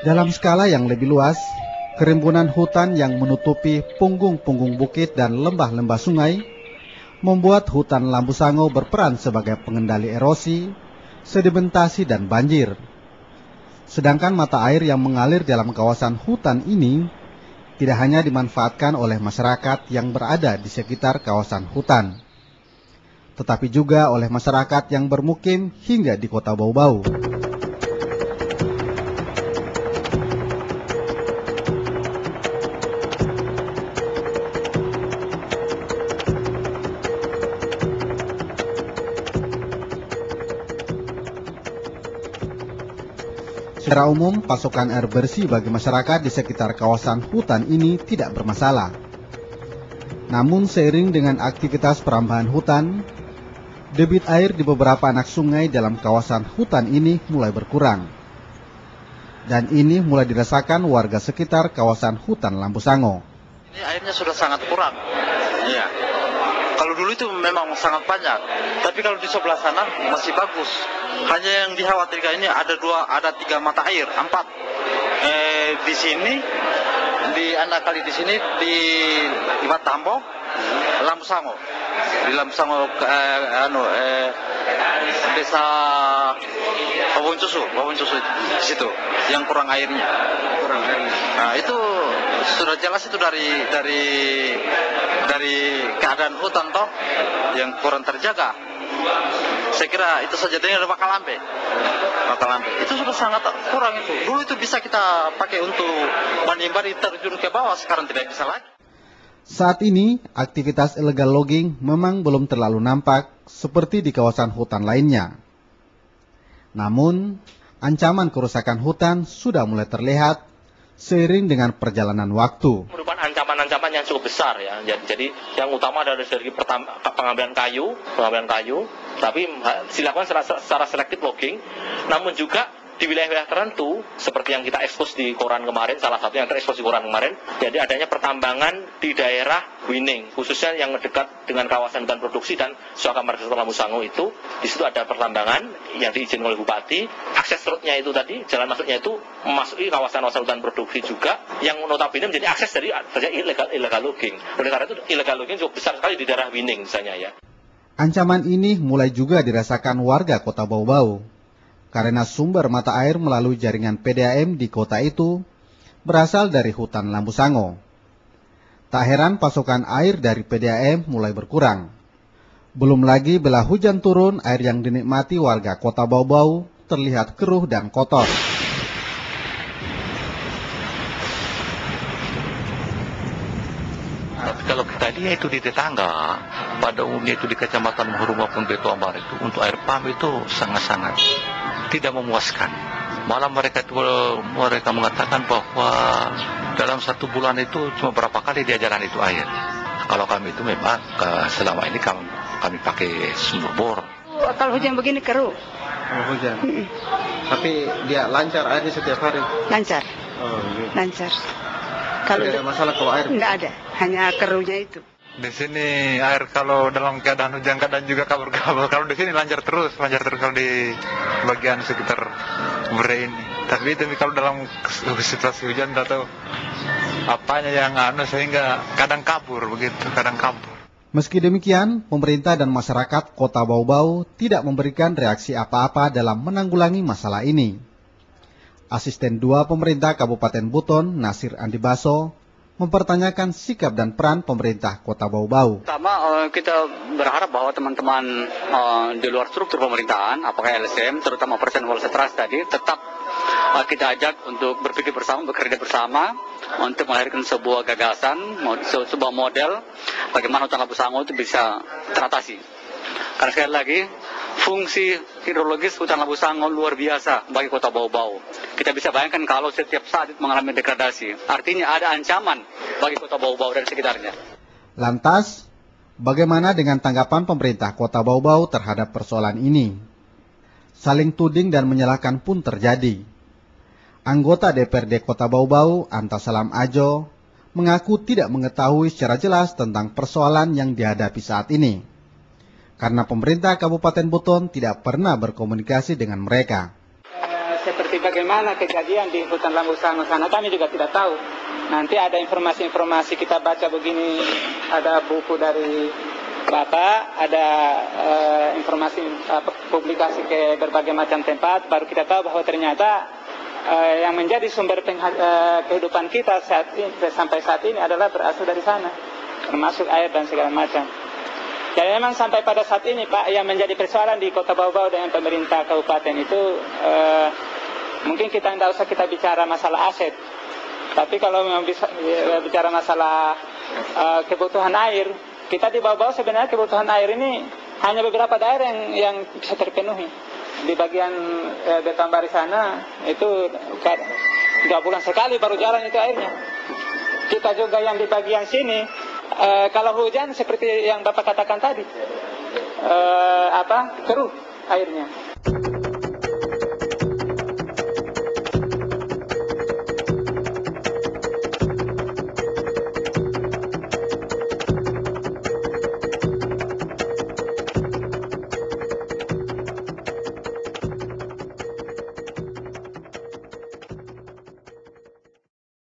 Dalam skala yang lebih luas, kerimbunan hutan yang menutupi punggung-punggung bukit dan lembah-lembah sungai membuat hutan Lambu Sango berperan sebagai pengendali erosi, sedimentasi, dan banjir. Sedangkan mata air yang mengalir dalam kawasan hutan ini tidak hanya dimanfaatkan oleh masyarakat yang berada di sekitar kawasan hutan, tetapi juga oleh masyarakat yang bermukim hingga di Kota Bau-Bau. Secara umum, pasokan air bersih bagi masyarakat di sekitar kawasan hutan ini tidak bermasalah. Namun seiring dengan aktivitas perambahan hutan, debit air di beberapa anak sungai dalam kawasan hutan ini mulai berkurang. Dan ini mulai dirasakan warga sekitar kawasan hutan Lambu Sango. Ini airnya sudah sangat kurang. Iya. Kalau dulu itu memang sangat banyak, tapi kalau di sebelah sana masih bagus. Hanya yang dikhawatirkan ini ada 3 mata air, 4. Di sini, di Andakali di sini, di Batambo, Lambu Sango. Di Lambu Sango, desa Babon Cusu di situ, yang kurang airnya. Nah, itu sudah jelas itu dari keadaan hutan toh yang kurang terjaga. Saya kira itu saja dengan bakal lambe. Itu sudah sangat kurang itu. Dulu itu bisa kita pakai untuk menimbang terjun ke bawah, sekarang tidak bisa lagi. Saat ini, aktivitas illegal logging memang belum terlalu nampak seperti di kawasan hutan lainnya. Namun, ancaman kerusakan hutan sudah mulai terlihat seiring dengan perjalanan waktu. Merupakan ancaman-ancaman yang cukup besar ya. Jadi yang utama adalah dari pengambilan kayu, tapi dilakukan secara selektif logging. Namun juga di wilayah-wilayah tertentu seperti yang kita ekspos di koran kemarin, salah satu yang terekspos di koran kemarin, jadi adanya pertambangan di daerah Wining, khususnya yang dekat dengan kawasan hutan produksi dan Suaka Marga Lambu Sango itu. Di situ ada pertambangan yang diizinkan oleh Bupati. Akses roadnya itu tadi, jalan masuknya itu memasuki kawasan-kawasan hutan produksi juga, yang notabene menjadi akses dari illegal logging. Oleh karena itu illegal logging cukup besar sekali di daerah Wining misalnya ya. Ancaman ini mulai juga dirasakan warga Kota Bau-Bau, karena sumber mata air melalui jaringan PDAM di kota itu berasal dari hutan Lambu Sango. Tak heran pasokan air dari PDAM mulai berkurang. Belum lagi bila hujan turun, air yang dinikmati warga Kota Bau-Bau terlihat keruh dan kotor. Tapi kalau kita lihat itu di tetangga, pada umumnya itu di Kecamatan Muhuru maupun Beto Ambar itu, untuk air pam itu sangat-sangat tidak memuaskan. Malah mereka mengatakan bahwa dalam 1 bulan itu cuma berapa kali dia jalan itu air. Kalau kami itu memang selama ini kami pakai sumber bor. Kalau hujan begini keruh. Oh, hujan. Tapi dia lancar airnya setiap hari. Lancar. Oh, iya. Lancar. Kalau ada masalah kalau air? Enggak ada, hanya keruhnya itu. Di sini air kalau dalam keadaan hujan kadang juga kabur-kabur. Kalau di sini lancar terus kalau di bagian sekitar Bure ini. Tapi kalau dalam situasi hujan tidak tahu apanya yang sehingga kadang kabur begitu, kadang kabur. Meski demikian, pemerintah dan masyarakat Kota Bau-Bau tidak memberikan reaksi apa-apa dalam menanggulangi masalah ini. Asisten 2 Pemerintah Kabupaten Buton, Nasir Andi Baso, mempertanyakan sikap dan peran pemerintah Kota Bau-Bau. Pertama, kita berharap bahwa teman-teman di luar struktur pemerintahan, apakah LSM, terutama Presiden Wolsetras tadi, tetap kita ajak untuk berpikir bersama, bekerja bersama, untuk melahirkan sebuah gagasan, sebuah model, bagaimana hutan Lambu Sango itu bisa teratasi. Karena sekali lagi, fungsi hidrologis hutan Lambu Sango luar biasa bagi Kota Bau-Bau. Kita bisa bayangkan kalau setiap saat itu mengalami degradasi, artinya ada ancaman bagi Kota Bau-Bau dan sekitarnya. Lantas, bagaimana dengan tanggapan pemerintah Kota Bau-Bau terhadap persoalan ini? Saling tuding dan menyalahkan pun terjadi. Anggota DPRD Kota Bau-Bau, Anta Salam Ajo, mengaku tidak mengetahui secara jelas tentang persoalan yang dihadapi saat ini, karena pemerintah Kabupaten Buton tidak pernah berkomunikasi dengan mereka. Seperti bagaimana kejadian di hutan Lambu Sango sana kami juga tidak tahu. Nanti ada informasi-informasi kita baca begini, ada buku dari Bapak, ada informasi publikasi ke berbagai macam tempat, baru kita tahu bahwa ternyata yang menjadi sumber kehidupan kita sampai saat ini adalah berasal dari sana, termasuk air dan segala macam. Jadi memang sampai pada saat ini Pak, yang menjadi persoalan di Kota Bau-Bau dengan pemerintah kabupaten itu mungkin kita tidak usah kita bicara masalah aset, tapi kalau memang bisa bicara masalah kebutuhan air, kita di Bau-Bau sebenarnya kebutuhan air ini hanya beberapa daerah yang bisa terpenuhi. Di bagian Betambari sana itu 2 bulan sekali baru jalan itu airnya. Kita juga yang di bagian sini kalau hujan seperti yang Bapak katakan tadi keruh airnya.